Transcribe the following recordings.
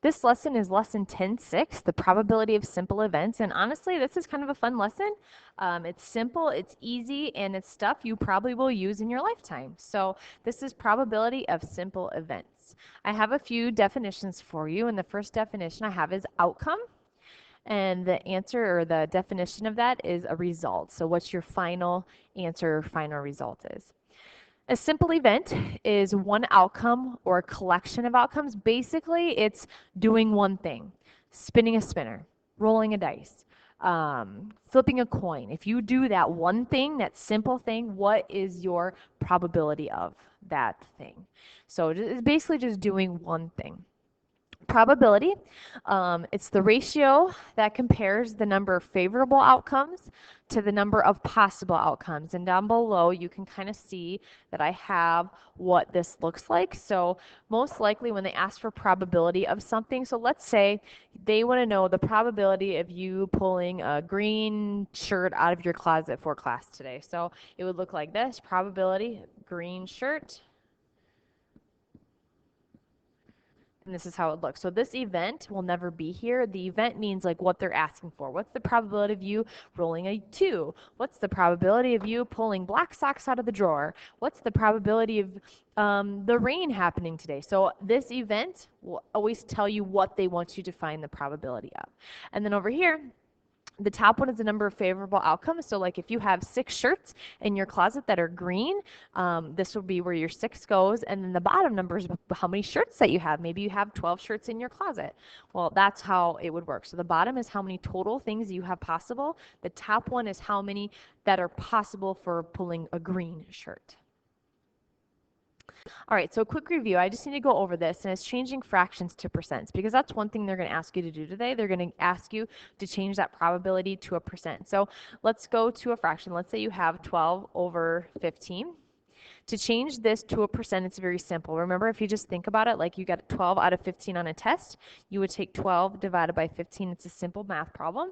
This lesson is lesson 10.6, the probability of simple events. And honestly, this is kind of a fun lesson. It's simple, it's easy, and it's stuff you probably will use in your lifetime. So this is probability of simple events. I have a few definitions for you, and the first definition I have is outcome. And the answer or the definition of that is a result. So what's your final answer or final result is. A simple event is one outcome or a collection of outcomes. Basically, it's doing one thing, spinning a spinner, rolling a dice, flipping a coin. If you do that one thing, that simple thing, what is your probability of that thing? So it's basically just doing one thing. Probability, it's the ratio that compares the number of favorable outcomes to the number of possible outcomes. And down below, you can kind of see that I have what this looks like. So most likely when they ask for probability of something, so let's say they want to know the probability of you pulling a green shirt out of your closet for class today. So it would look like this, probability, green shirt. And this is how it looks. So this event will never be here. The event means like what they're asking for. What's the probability of you rolling a 2? What's the probability of you pulling black socks out of the drawer? What's the probability of the rain happening today? So this event will always tell you what they want you to find the probability of. And then over here, the top one is the number of favorable outcomes. So like if you have 6 shirts in your closet that are green, this will be where your 6 goes. And then the bottom number is how many shirts that you have. Maybe you have 12 shirts in your closet. Well, that's how it would work. So the bottom is how many total things you have possible. The top one is how many that are possible for pulling a green shirt. All right, so a quick review. I just need to go over this, and it's changing fractions to percents because that's one thing they're going to ask you to do today. They're going to ask you to change that probability to a percent. So let's go to a fraction. Let's say you have 12 over 15. To change this to a percent, it's very simple. Remember, if you just think about it, like you got 12 out of 15 on a test, you would take 12 divided by 15. It's a simple math problem.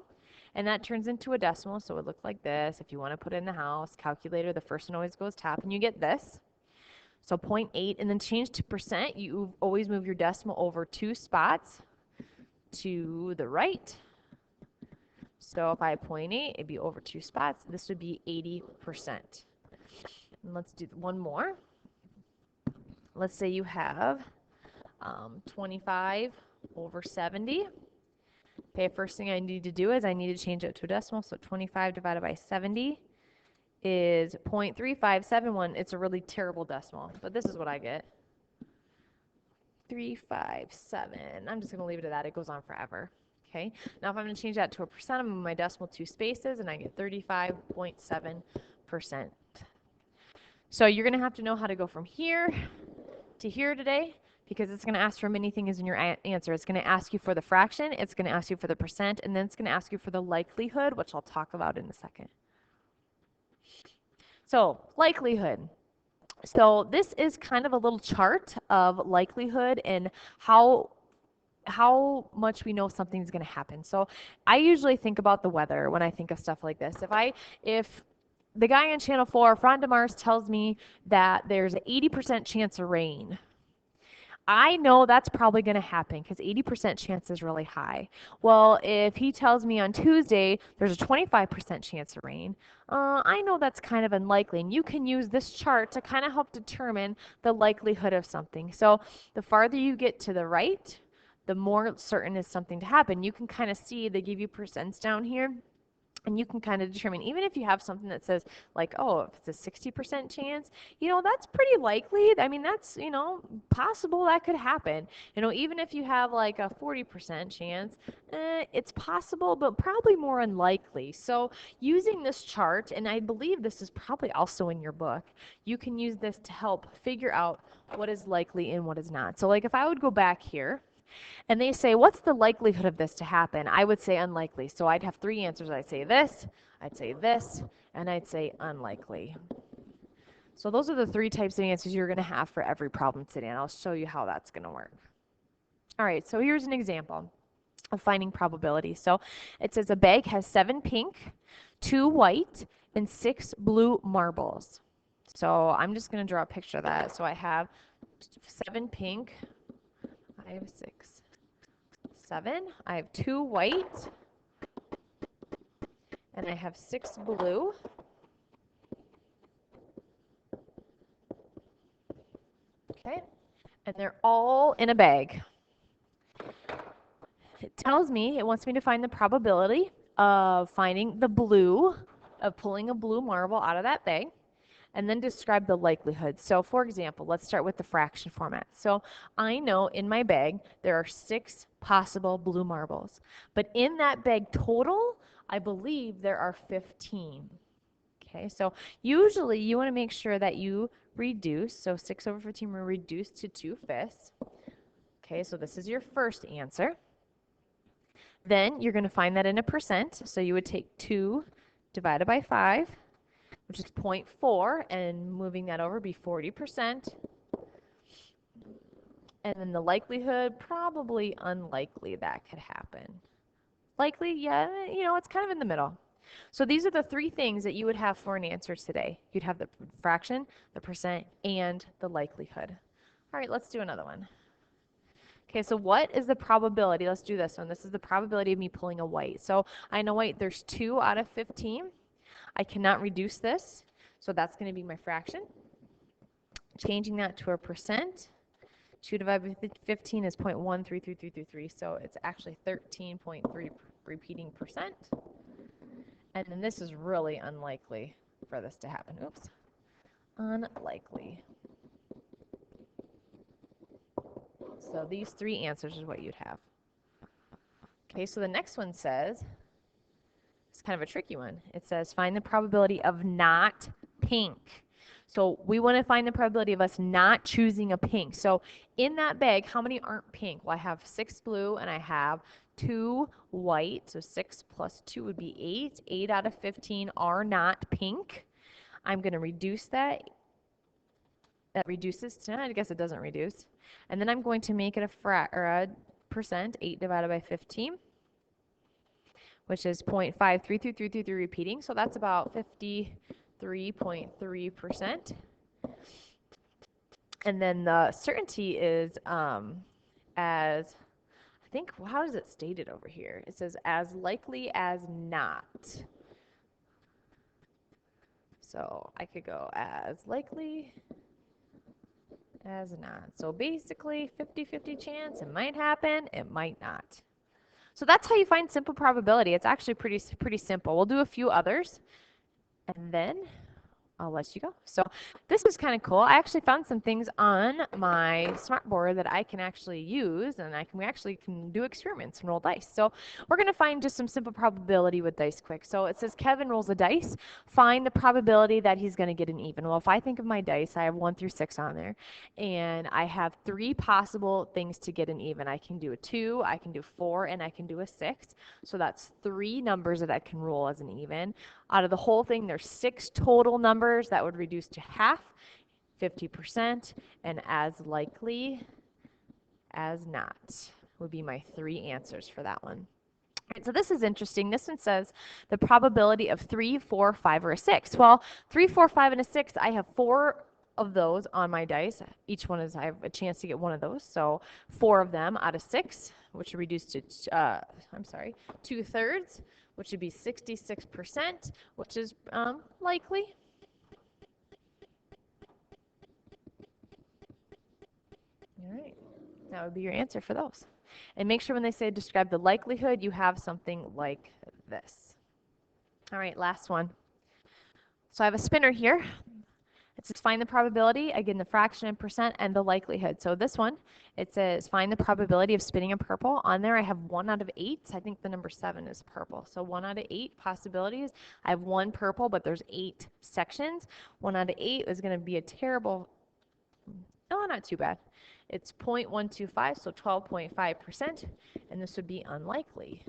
And that turns into a decimal, so it would look like this. If you want to put it in the house calculator, the first one always goes top, and you get this. So 0.8, and then change to percent. You always move your decimal over 2 spots to the right. So if I had 0.8, it'd be over 2 spots. This would be 80%. And let's do one more. Let's say you have 25 over 70. Okay, first thing I need to do is I need to change it to a decimal. So 25 divided by 70 is 0.3571. It's a really terrible decimal, but this is what I get. 357. I'm just going to leave it at that. It goes on forever. Okay. Now if I'm going to change that to a percent, I'm moving my decimal 2 spaces, and I get 35.7%. So you're going to have to know how to go from here to here today, because it's going to ask for many things in your answer. It's going to ask you for the fraction, it's going to ask you for the percent, and then it's going to ask you for the likelihood, which I'll talk about in a second. So likelihood. So this is kind of a little chart of likelihood and how much we know something's going to happen. So I usually think about the weather when I think of stuff like this. If the guy on channel 4, Front de Mars, tells me that there's an 80% chance of rain, I know that's probably going to happen because 80% chance is really high. Well, if he tells me on Tuesday there's a 25% chance of rain, I know that's kind of unlikely. And you can use this chart to kind of help determine the likelihood of something. So the farther you get to the right, the more certain is something to happen. You can kind of see they give you percents down here. And you can kind of determine, even if you have something that says like, oh, if it's a 60% chance, that's pretty likely. I mean, that's, possible that could happen. Even if you have like a 40% chance, it's possible, but probably more unlikely. So using this chart, and I believe this is probably also in your book, you can use this to help figure out what is likely and what is not. So like if I would go back here, and they say, what's the likelihood of this to happen? I would say unlikely. So I'd have 3 answers. I'd say this, and I'd say unlikely. So those are the 3 types of answers you're going to have for every problem today, and I'll show you how that's going to work. All right, so here's an example of finding probability. So it says a bag has 7 pink, 2 white, and 6 blue marbles. So I'm just going to draw a picture of that. So I have 7 pink, 5, 6, 7. I have 2 white, and I have 6 blue. Okay, and they're all in a bag. It tells me, it wants me to find the probability of finding the blue, of pulling a blue marble out of that bag, and then describe the likelihood. So for example, let's start with the fraction format. So I know in my bag there are 6 possible blue marbles, but in that bag total, I believe there are 15. Okay, so usually you want to make sure that you reduce, so 6 over 15 will reduce to 2/5. Okay, so this is your first answer. Then you're going to find that in a percent, so you would take 2 divided by 5, which is 0.4, and moving that over be 40%. And then the likelihood, probably unlikely that could happen. Likely, yeah, you know, it's kind of in the middle. So these are the 3 things that you would have for an answer today. You'd have the fraction, the percent, and the likelihood. All right, let's do another one. Okay, so what is the probability? Let's do this one. This is the probability of me pulling a white. So I know white, there's 2 out of 15. I cannot reduce this, so that's going to be my fraction. Changing that to a percent. 2 divided by 15 is 0.133333, so it's actually 13.3 repeating percent. And then this is really unlikely for this to happen. Oops. Unlikely. So these 3 answers is what you'd have. Okay, so the next one says, it's kind of a tricky one. It says find the probability of not pink. So we want to find the probability of us not choosing a pink. So in that bag, how many aren't pink? Well, I have 6 blue and I have 2 white. So 6 plus 2 would be 8. 8 out of 15 are not pink. I'm going to reduce that. That reduces to, I guess it doesn't reduce. And then I'm going to make it a percent, 8 divided by 15, which is 0.53333 repeating. So that's about 53.3%. And then the certainty is as, I think, how is it stated over here? It says as likely as not. So I could go as likely as not. So basically 50-50 chance. It might happen, it might not. So that's how you find simple probability. It's actually pretty simple. We'll do a few others, and then I'll let you go. So this is kind of cool. I actually found some things on my smartboard that I can actually use, and we actually can do experiments and roll dice. So we're going to find just some simple probability with dice quick. So it says Kevin rolls a dice. Find the probability that he's going to get an even. Well, if I think of my dice, I have 1 through 6 on there, and I have 3 possible things to get an even. I can do a 2, I can do 4, and I can do a 6. So that's 3 numbers that I can roll as an even. Out of the whole thing, there's 6 total numbers that would reduce to half, 50%, and as likely as not would be my 3 answers for that one. All right, so this is interesting. This one says the probability of 3, 4, 5, or a 6. Well, 3, 4, 5, and a 6, I have 4 of those on my dice. Each one is, I have a chance to get one of those. So 4 of them out of 6, which would reduce to, 2/3, which would be 66%, which is likely. All right, that would be your answer for those. And make sure when they say describe the likelihood, you have something like this. All right, last one. So I have a spinner here. It says find the probability, again the fraction and percent, and the likelihood. So this one, it says find the probability of spinning a purple. On there I have 1 out of 8. I think the number 7 is purple. So 1 out of 8 possibilities. I have 1 purple, but there's 8 sections. 1 out of 8 is going to be a terrible, no, not too bad. It's 0.125, so 12.5%, and this would be unlikely.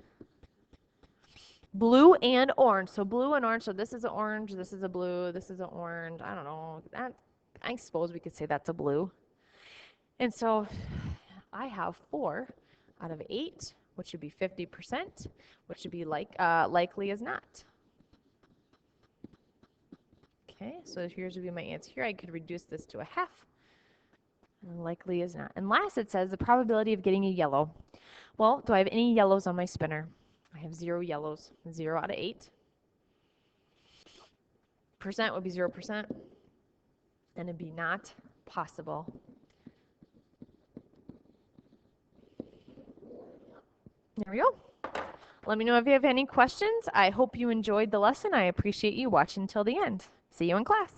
Blue and orange. So blue and orange. So this is an orange, this is a blue, this is an orange. I don't know. I suppose we could say that's a blue. And so I have 4 out of 8, which would be 50%, which would be likely as not. Okay, so here's would be my answer here. I could reduce this to a half. Likely is not. And last it says the probability of getting a yellow. Well, do I have any yellows on my spinner? I have 0 yellows. 0 out of 8. Percent would be 0%, and it'd be not possible. There we go. Let me know if you have any questions. I hope you enjoyed the lesson. I appreciate you watching till the end. See you in class.